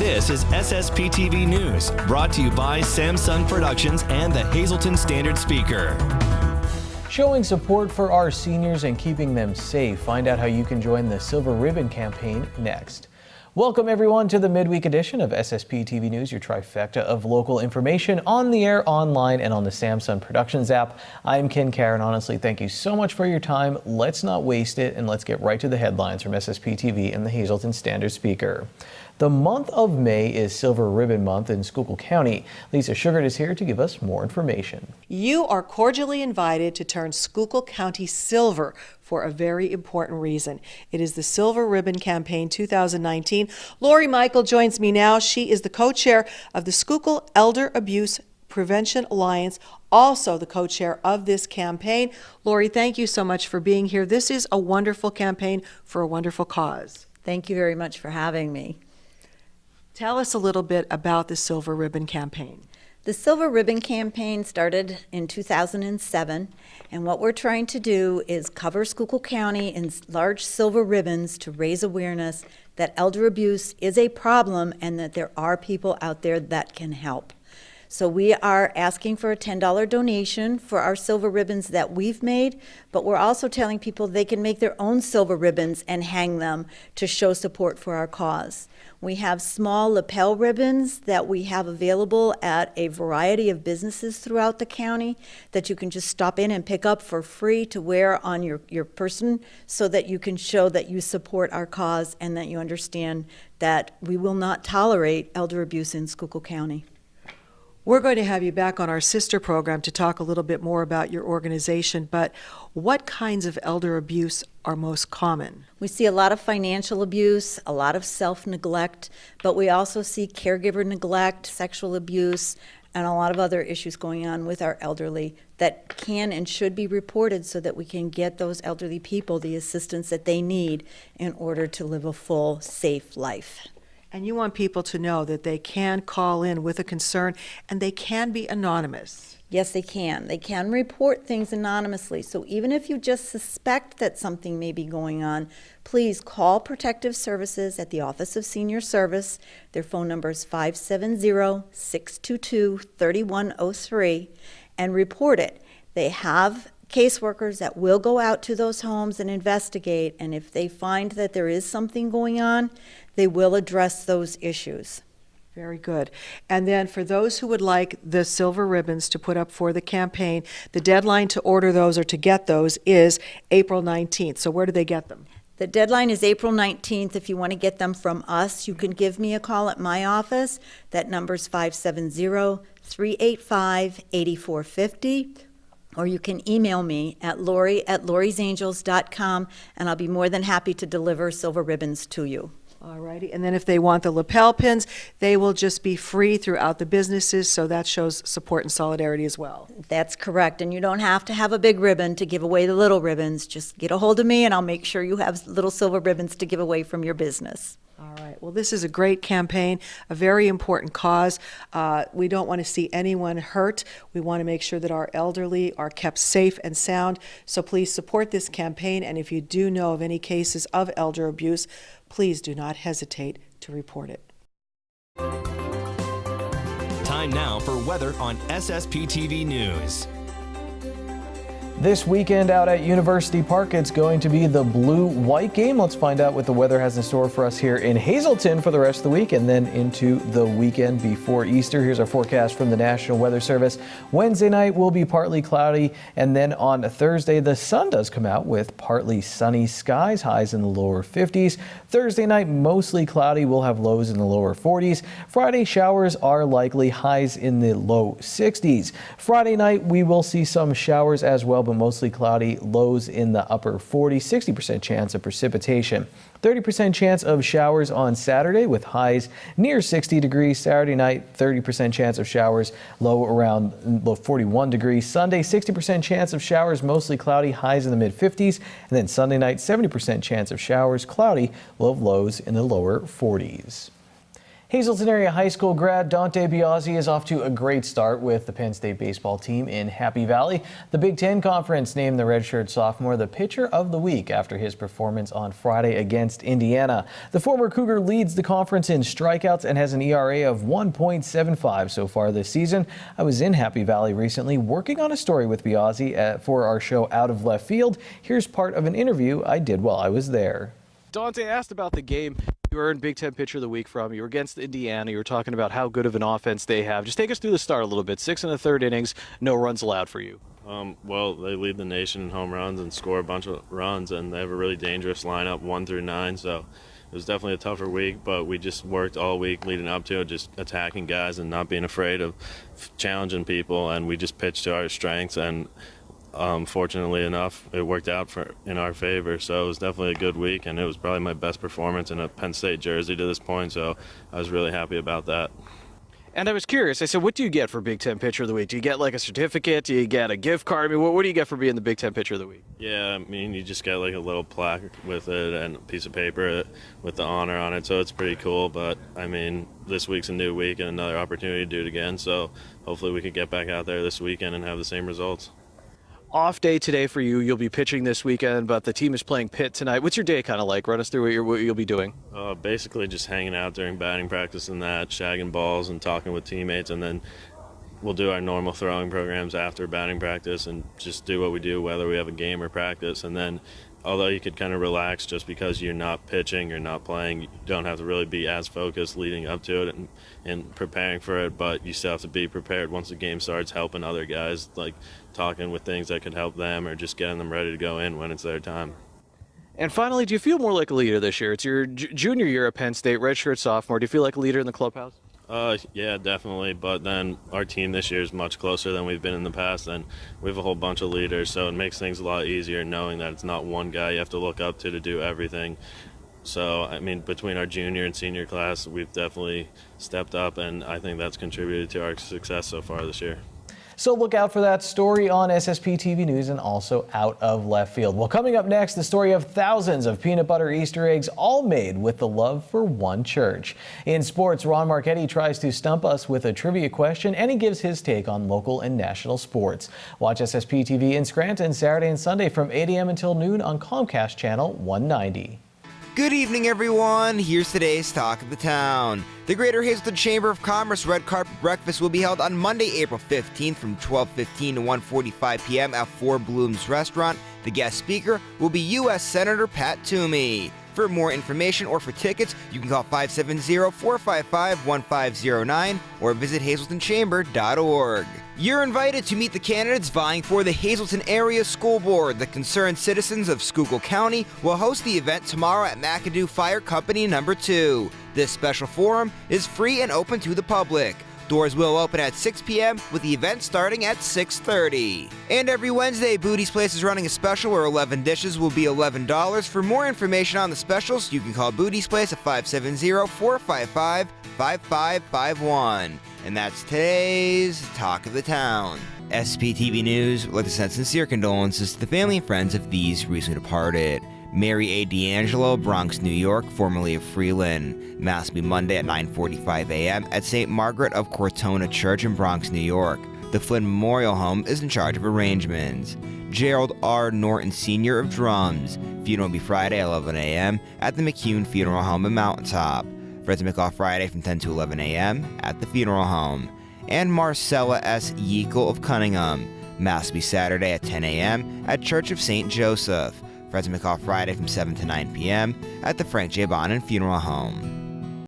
This is SSPTV News, brought to you by Samsung Productions and the Hazleton Standard Speaker. Showing support for our seniors and keeping them safe. Find out how you can join the Silver Ribbon campaign next. Welcome everyone to the midweek edition of SSPTV News, your trifecta of local information on the air, online, and on the Samsung Productions app. I'm Ken Karen. Honestly, thank you so much for your time. Let's not waste it, and let's get right to the headlines from SSPTV and the Hazleton Standard Speaker. The month of May is Silver Ribbon Month in Schuylkill County. Lisa Sugart is here to give us more information. You are cordially invited to turn Schuylkill County silver for a very important reason. It is the Silver Ribbon Campaign 2019. Lori Michael joins me now. She is the co-chair of the Schuylkill Elder Abuse Prevention Alliance, also the co-chair of this campaign. Lori, thank you so much for being here. This is a wonderful campaign for a wonderful cause. Thank you very much for having me. Tell us a little bit about the Silver Ribbon Campaign. The Silver Ribbon Campaign started in 2007, and what we're trying to do is cover Schuylkill County in large silver ribbons to raise awareness that elder abuse is a problem and that there are people out there that can help. So we are asking for a $10 donation for our silver ribbons that we've made, but we're also telling people they can make their own silver ribbons and hang them to show support for our cause. We have small lapel ribbons that we have available at a variety of businesses throughout the county that you can just stop in and pick up for free to wear on your person, so that you can show that you support our cause and that you understand that we will not tolerate elder abuse in Schuylkill County. We're going to have you back on our sister program to talk a little bit more about your organization, but what kinds of elder abuse are most common? We see a lot of financial abuse, a lot of self-neglect, but we also see caregiver neglect, sexual abuse, and a lot of other issues going on with our elderly that can and should be reported so that we can get those elderly people the assistance that they need in order to live a full, safe life. And you want people to know that they can call in with a concern and they can be anonymous. Yes, they can. They can report things anonymously. So even if you just suspect that something may be going on, please call Protective Services at the Office of Senior Service. Their phone number is 570-622-3103, and report it. They have caseworkers that will go out to those homes and investigate, and if they find that there is something going on, they will address those issues. Very good. And then for those who would like the silver ribbons to put up for the campaign, the deadline to order those or to get those is April 19th. So where do they get them? The deadline is April 19th. If you want to get them from us, you can give me a call at my office. That number is 570-385-8450. Or you can email me at lori@lorisangels.com, and I'll be more than happy to deliver silver ribbons to you. All righty. And then if they want the lapel pins, they will just be free throughout the businesses, so that shows support and solidarity as well. That's correct. And you don't have to have a big ribbon to give away the little ribbons. Just get a hold of me, and I'll make sure you have little silver ribbons to give away from your business. All right. Well, this is a great campaign, a very important cause. We don't want to see anyone hurt. We want to make sure that our elderly are kept safe and sound. So please support this campaign. And if you do know of any cases of elder abuse, please do not hesitate to report it. Time now for weather on SSPTV News. This weekend out at University Park, it's going to be the blue-white game. Let's find out what the weather has in store for us here in Hazleton for the rest of the week and then into the weekend before Easter. Here's our forecast from the National Weather Service. Wednesday night will be partly cloudy, and then on Thursday the sun does come out with partly sunny skies, highs in the lower 50s. Thursday night mostly cloudy, we'll have lows in the lower 40s. Friday showers are likely, highs in the low 60s. Friday night we will see some showers as well, but mostly cloudy, lows in the upper 40s, 60% chance of precipitation. 30% chance of showers on Saturday with highs near 60 degrees. Saturday night, 30% chance of showers, low around 41 degrees. Sunday, 60% chance of showers, mostly cloudy, highs in the mid 50s. And then Sunday night, 70% chance of showers, cloudy, lows in the lower 40s. Hazleton area high school grad Dante Biazzi is off to a great start with the Penn State baseball team in Happy Valley. The Big Ten Conference named the redshirt sophomore the pitcher of the week after his performance on Friday against Indiana. The former Cougar leads the conference in strikeouts and has an ERA of 1.75 so far this season. I was in Happy Valley recently working on a story with Biazzi for our show Out of Left Field. Here's part of an interview I did while I was there. Dante, asked about the game you earned Big Ten Pitcher of the Week from. You were against Indiana. You were talking about how good of an offense they have. Just take us through the start a little bit. 6 1/3 innings, no runs allowed for you. Well, they lead the nation in home runs and score a bunch of runs, and they have a really dangerous lineup, 1 through 9. So it was definitely a tougher week, but we just worked all week leading up to it, just attacking guys and not being afraid of challenging people, and we just pitched to our strengths, and fortunately enough, it worked out in our favor. So it was definitely a good week, and it was probably my best performance in a Penn State jersey to this point, so I was really happy about that. And I was curious. I said, what do you get for Big Ten Pitcher of the Week? Do you get like a certificate? Do you get a gift card? I mean, what do you get for being the Big Ten Pitcher of the Week? Yeah, I mean, you just get like a little plaque with it and a piece of paper with the honor on it, so it's pretty cool. But, I mean, this week's a new week and another opportunity to do it again, so hopefully we could get back out there this weekend and have the same results. Off day today for you. You'll be pitching this weekend, but the team is playing Pitt tonight. What's your day kind of like? Run us through what you'll be doing. Basically just hanging out during batting practice and that, shagging balls and talking with teammates, and then we'll do our normal throwing programs after batting practice and just do what we do whether we have a game or practice. And then although you could kind of relax just because you're not pitching, you're not playing, you don't have to really be as focused leading up to it and preparing for it, but you still have to be prepared once the game starts, helping other guys, like talking with things that could help them or just getting them ready to go in when it's their time. And finally, do you feel more like a leader this year? It's your junior year at Penn State, redshirt sophomore. Do you feel like a leader in the clubhouse? Yeah, definitely, but then our team this year is much closer than we've been in the past, and we have a whole bunch of leaders, so it makes things a lot easier knowing that it's not one guy you have to look up to do everything. So, I mean, between our junior and senior class, we've definitely stepped up, and I think that's contributed to our success so far this year. So look out for that story on SSPTV News and also Out of Left Field. Well, coming up next, the story of thousands of peanut butter Easter eggs, all made with the love for one church. In sports, Ron Marchetti tries to stump us with a trivia question, and he gives his take on local and national sports. Watch SSPTV in Scranton Saturday and Sunday from 8 a.m. until noon on Comcast Channel 190. Good evening, everyone. Here's today's Talk of the Town. The Greater Hazleton Chamber of Commerce Red Carpet Breakfast will be held on Monday, April 15th from 12:15 to 1:45 p.m. at Four Blooms Restaurant. The guest speaker will be U.S. Senator Pat Toomey. For more information or for tickets, you can call 570-455-1509 or visit hazletonchamber.org. You're invited to meet the candidates vying for the Hazleton Area School Board. The concerned citizens of Schuylkill County will host the event tomorrow at McAdoo Fire Company No. 2. This special forum is free and open to the public. Doors will open at 6 p.m. with the event starting at 6:30. And every Wednesday, Booty's Place is running a special where 11 dishes will be $11. For more information on the specials, you can call Booty's Place at 570-455-5551. And that's today's Talk of the Town. SSPTV News would like to send sincere condolences to the family and friends of these recently departed. Mary A. D'Angelo, Bronx, New York, formerly of Freeland. Mass will be Monday at 9:45 a.m. at St. Margaret of Cortona Church in Bronx, New York. The Flynn Memorial Home is in charge of arrangements. Gerald R. Norton Sr. of Drums. Funeral will be Friday at 11 a.m. at the McCune Funeral Home in Mountaintop. Friends will make off Friday from 10 to 11 a.m. at the funeral home. And Marcella S. Yeakel of Cunningham. Mass will be Saturday at 10 a.m. at Church of St. Joseph. Friends will make off Friday from 7 to 9 p.m. at the Frank J. Bonin Funeral Home.